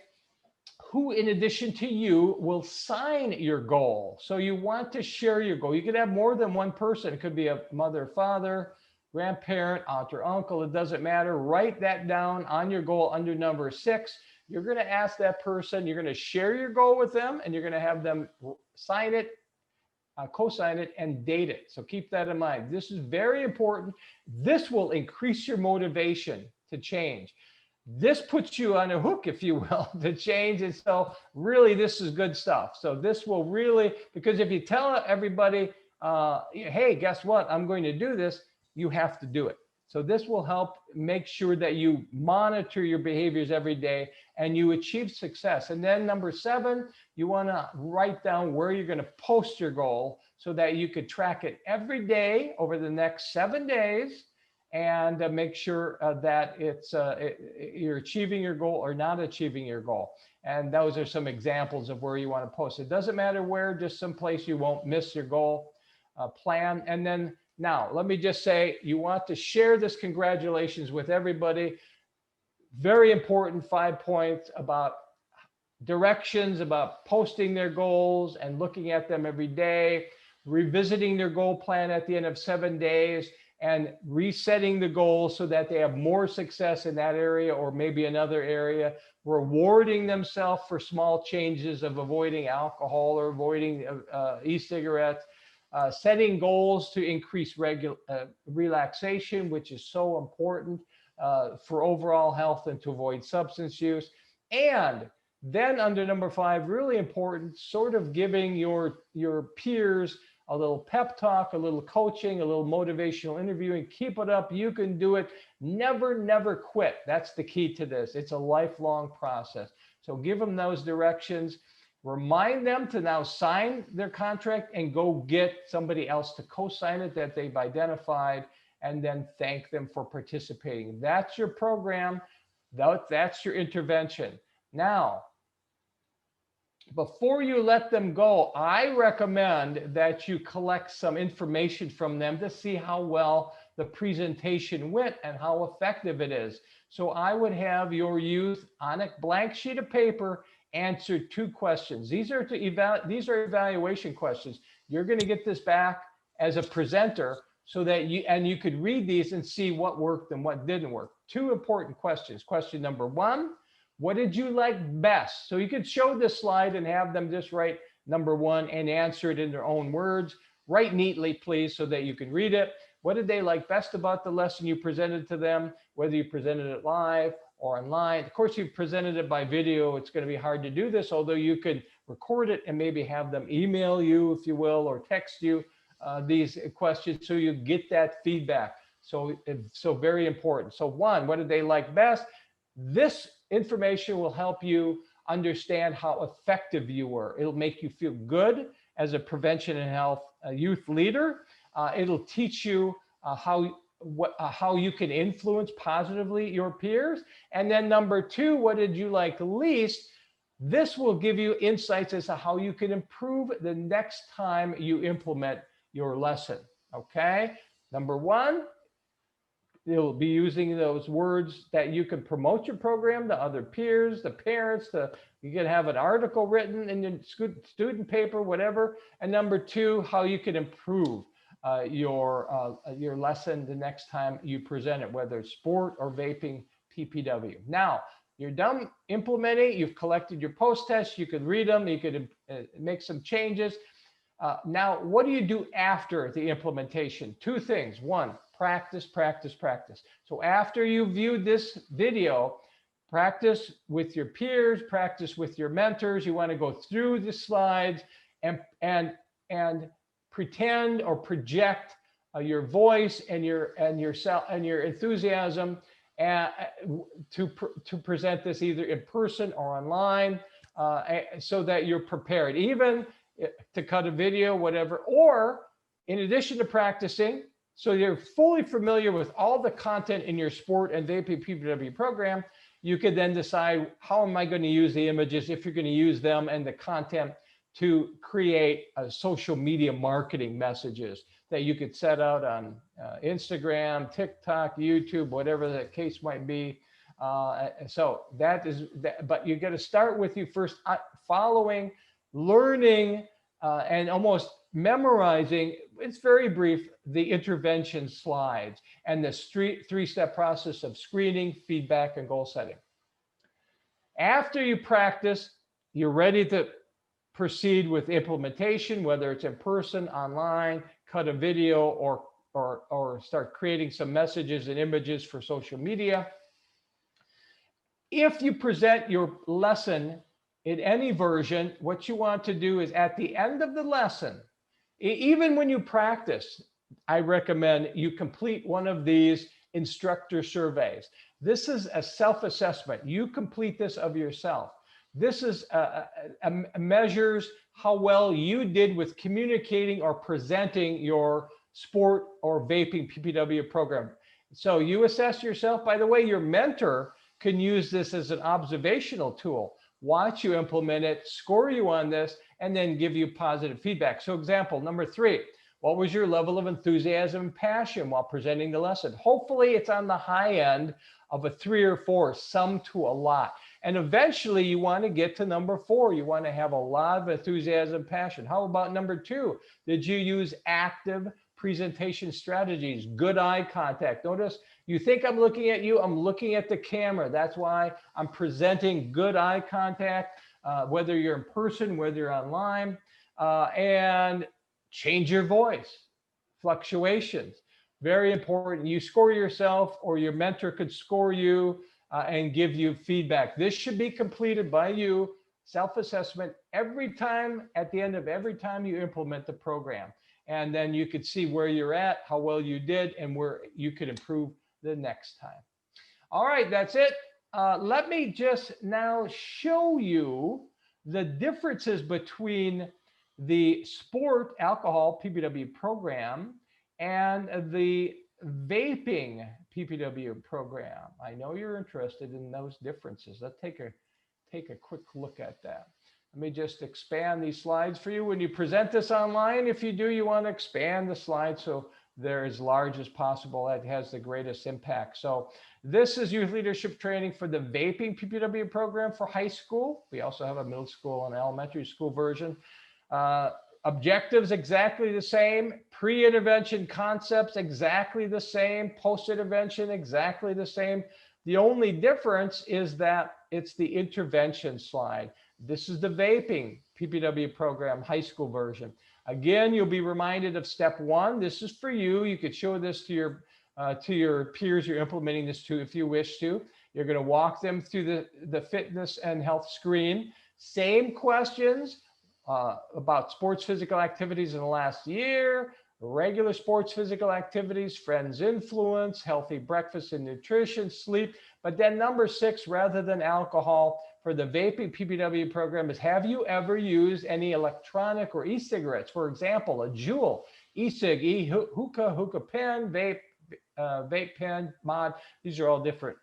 who in addition to you will sign your goal. So you want to share your goal. You could have more than one person. It could be a mother, father, grandparent, aunt or uncle. It doesn't matter. Write that down on your goal under number 6. You're going to ask that person, you're going to share your goal with them, and you're going to have them sign it, co-sign it, and date it. So keep that in mind. This is very important. This will increase your motivation to change. This puts you on a hook, if you will, to change. And so really, this is good stuff. So this will really, because if you tell everybody, hey, guess what? I'm going to do this, you have to do it. So this will help make sure that you monitor your behaviors every day and you achieve success. And then number 7, you want to write down where you're going to post your goal so that you could track it every day over the next 7 days and make sure that you're achieving your goal or not achieving your goal. And those are some examples of where you want to post. It doesn't matter where, just someplace you won't miss your goal plan. And then now, let me just say, you want to share this congratulations with everybody. Very important 5 points about directions, about posting their goals and looking at them every day, revisiting their goal plan at the end of 7 days, and resetting the goal so that they have more success in that area or maybe another area, rewarding themselves for small changes of avoiding alcohol or avoiding e-cigarettes, setting goals to increase relaxation, which is so important for overall health and to avoid substance use. And then under number 5, really important, sort of giving your peers a little pep talk, a little coaching, a little motivational interviewing. Keep it up. You can do it. Never, never quit. That's the key to this. It's a lifelong process. So give them those directions. Remind them to now sign their contract and go get somebody else to co-sign it that they've identified, and then thank them for participating. That's your program. That's your intervention. Now, before you let them go, I recommend that you collect some information from them to see how well the presentation went and how effective it is. So I would have your youth on a blank sheet of paper answer 2 questions. These are evaluation questions. You're going to get this back as a presenter so that you could read these and see what worked and what didn't work. 2 important questions. Question number 1, what did you like best? So you could show this slide and have them just write number 1 and answer it in their own words. Write neatly, please, so that you can read it. What did they like best about the lesson you presented to them, whether you presented it live or online? Of course, you presented it by video. It's going to be hard to do this, although you could record it and maybe have them email you, if you will, or text you these questions so you get that feedback. So very important. So 1, what did they like best? This information will help you understand how effective you were. It'll make you feel good as a prevention and health youth leader. It'll teach you how you can influence positively your peers. And then number 2, what did you like least? This will give you insights as to how you can improve the next time you implement your lesson. Okay. Number 1, you'll be using those words that you can promote your program to other peers, the parents, you can have an article written in your student paper, whatever. And number 2, how you can improve your lesson the next time you present it, whether it's sport or vaping PPW. Now, you're done implementing, you've collected your post-tests, you can read them, you could make some changes. Now, what do you do after the implementation? 2 things. 1, practice, practice, practice. So after you viewed this video, practice with your peers, practice with your mentors. You want to go through the slides and pretend or project your voice and your enthusiasm to present this either in person or online, so that you're prepared, even to cut a video, whatever, or in addition to practicing, so you're fully familiar with all the content in your sport and vaping PPW program, you could then decide, how am I going to use the images, if you're going to use them and the content, to create social media marketing messages that you could set out on Instagram, TikTok, YouTube, whatever the case might be. So that is that, but you got to start with you first following, learning, and almost memorizing. It's very brief, the intervention slides and the three-step process of screening, feedback, and goal setting. After you practice, you're ready to proceed with implementation, whether it's in person, online, cut a video, or start creating some messages and images for social media. If you present your lesson in any version, what you want to do is at the end of the lesson, even when you practice, I recommend you complete one of these instructor surveys. This is a self-assessment. You complete this of yourself. This is measures how well you did with communicating or presenting your sport or vaping PPW program. So you assess yourself. By the way, your mentor can use this as an observational tool. Watch you implement it, score you on this, and then give you positive feedback. So example number 3, what was your level of enthusiasm and passion while presenting the lesson? Hopefully it's on the high end of a 3 or 4, some to a lot. And eventually you want to get to number 4. You want to have a lot of enthusiasm and passion. How about number 2? Did you use active presentation strategies? Good eye contact. Notice you think I'm looking at you, I'm looking at the camera. That's why I'm presenting good eye contact, whether you're in person, whether you're online, and change your voice, fluctuations. Very important. You score yourself or your mentor could score you and give you feedback. This should be completed by you, self-assessment, every time, at the end of every time you implement the program. And then you could see where you're at, how well you did, and where you could improve the next time. All right, that's it. Let me just now show you the differences between the sport alcohol PPW program and the vaping PPW program. I know you're interested in those differences. Let's take a quick look at that. Let me just expand these slides for you. When you present this online, if you do, you want to expand the slides so they're as large as possible. That has the greatest impact. So this is youth leadership training for the vaping PPW program for high school. We also have a middle school and elementary school version. Objectives exactly the same. Pre-intervention concepts exactly the same. Post-intervention exactly the same. The only difference is that it's the intervention slide. This is the vaping PPW program, high school version. Again, you'll be reminded of step 1. This is for you. You could show this to your peers you're implementing this to if you wish to. You're going to walk them through the fitness and health screen. Same questions about sports physical activities in the last year, regular sports physical activities, friends influence, healthy breakfast and nutrition, sleep. But then number 6, rather than alcohol, for the vaping PPW program is, have you ever used any electronic or e-cigarettes? For example, a Juul, e-cig, e-hookah, hookah pen, vape pen, mod. These are all different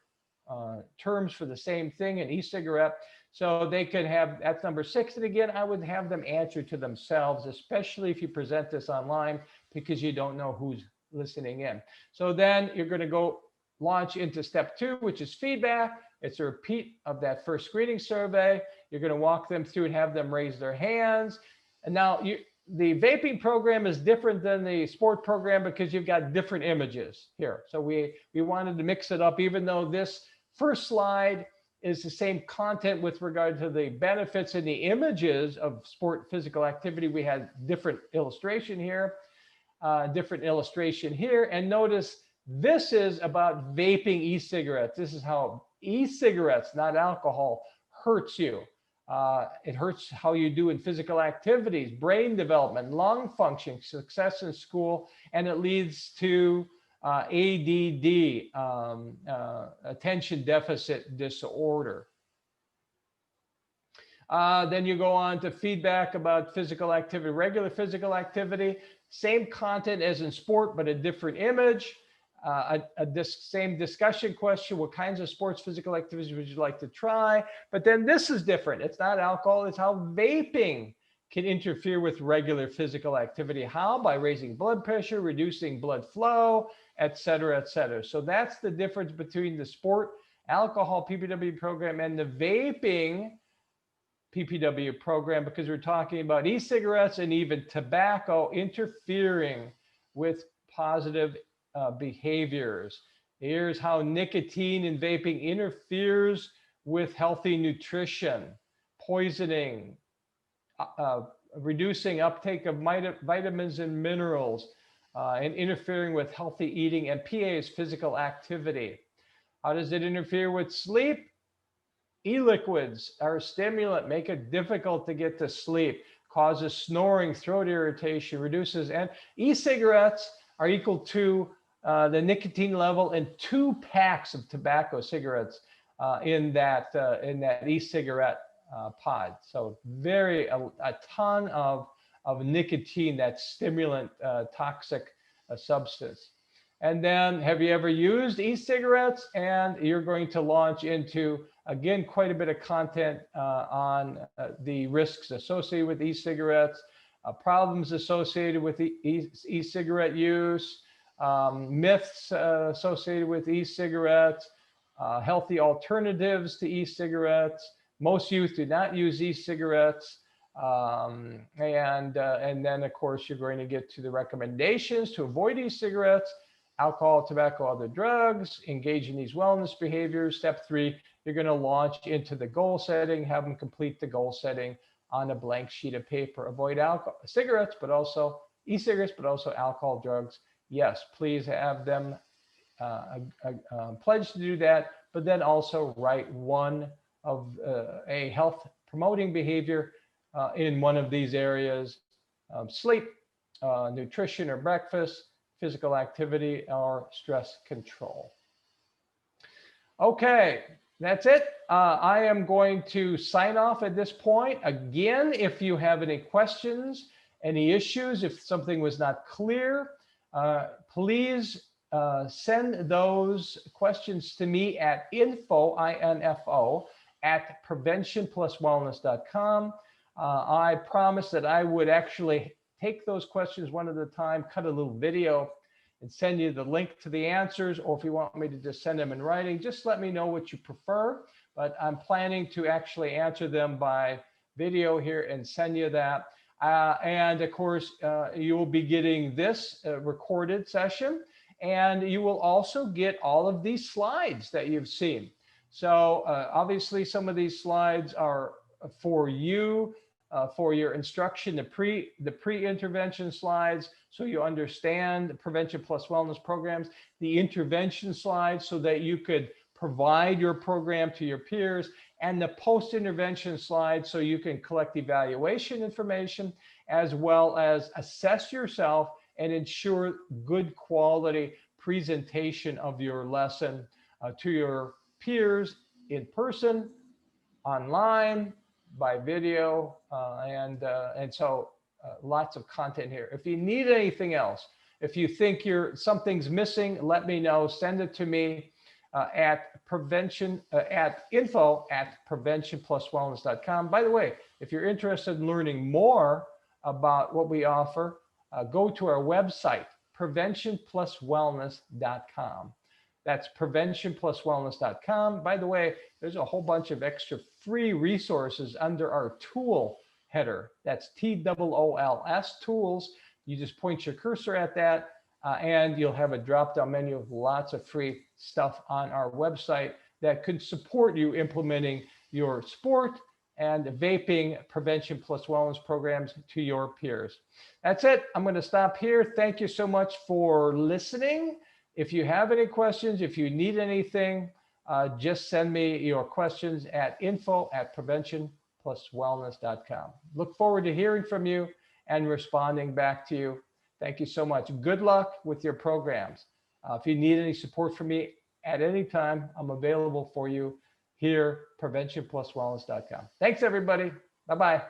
terms for the same thing, an e-cigarette. So they could have, that's number 6. And again, I would have them answer to themselves, especially if you present this online, because you don't know who's listening in. So then you're going to go launch into step 2, which is feedback. It's a repeat of that first screening survey. You're going to walk them through and have them raise their hands. And now the vaping program is different than the sport program because you've got different images here. So we wanted to mix it up, even though this first slide is the same content with regard to the benefits and the images of sport physical activity. We had different illustration here, and notice this is about vaping e-cigarettes. This is how e-cigarettes, not alcohol, hurts you. It hurts how you do in physical activities, brain development, lung function, success in school, and it leads to ADD, attention deficit disorder. Then you go on to feedback about physical activity, regular physical activity, same content as in sport, but a different image. Same discussion question, what kinds of sports physical activities would you like to try? But then this is different. It's not alcohol, it's how vaping can interfere with regular physical activity. How? By raising blood pressure, reducing blood flow, et cetera, et cetera. So that's the difference between the sport alcohol PPW program and the vaping PPW program, because we're talking about e-cigarettes and even tobacco interfering with positive behaviors. Here's how nicotine in vaping interferes with healthy nutrition, poisoning, reducing uptake of vitamins and minerals, and interfering with healthy eating. And PA is physical activity. How does it interfere with sleep? E-liquids are a stimulant, make it difficult to get to sleep, causes snoring, throat irritation, reduces, and e-cigarettes are equal to the nicotine level in 2 packs of tobacco cigarettes in that e-cigarette pod. So a ton of nicotine, that stimulant, toxic substance. And then, have you ever used e-cigarettes? And you're going to launch into, again, quite a bit of content on the risks associated with e-cigarettes, problems associated with e-cigarette use, myths associated with e-cigarettes, healthy alternatives to e-cigarettes. Most youth do not use e-cigarettes. And then, of course, you're going to get to the recommendations to avoid e-cigarettes, alcohol, tobacco, other drugs, engage in these wellness behaviors. Step 3, you're going to launch into the goal setting, have them complete the goal setting on a blank sheet of paper. Avoid alcohol, cigarettes, but also e-cigarettes, but also alcohol, drugs. Yes, please have them pledge to do that, but then also write one of a health promoting behavior in one of these areas: sleep, nutrition or breakfast, physical activity, or stress control. Okay, that's it. I am going to sign off at this point. Again, if you have any questions, any issues, if something was not clear, please send those questions to me at info, I-N-F-O, at preventionpluswellness.com. I promised that I would actually take those questions one at a time, cut a little video, and send you the link to the answers. Or if you want me to just send them in writing, just let me know what you prefer. But I'm planning to actually answer them by video here and send you that. And of course, you will be getting this recorded session, and you will also get all of these slides that you've seen. So obviously, some of these slides are for you, for your instruction, the pre-intervention slides, so you understand the Prevention Plus Wellness programs, the intervention slides, so that you could provide your program to your peers, and the post-intervention slides, so you can collect evaluation information, as well as assess yourself and ensure good quality presentation of your lesson to your peers in person, online, by video, and so lots of content here. If you need anything else, if you think something's missing, let me know. Send it to me at info@preventionpluswellness.com. By the way, if you're interested in learning more about what we offer, go to our website, preventionpluswellness.com. That's preventionpluswellness.com. By the way, there's a whole bunch of extra free resources under our tool header. That's TOOLS, tools. You just point your cursor at that, and you'll have a drop-down menu of lots of free stuff on our website that could support you implementing your sport and vaping prevention plus wellness programs to your peers. That's it. I'm going to stop here. Thank you so much for listening. If you have any questions, if you need anything, just send me your questions at info@preventionpluswellness.com. Look forward to hearing from you and responding back to you. Thank you so much. Good luck with your programs. If you need any support from me at any time, I'm available for you here, preventionpluswellness.com. Thanks, everybody. Bye-bye.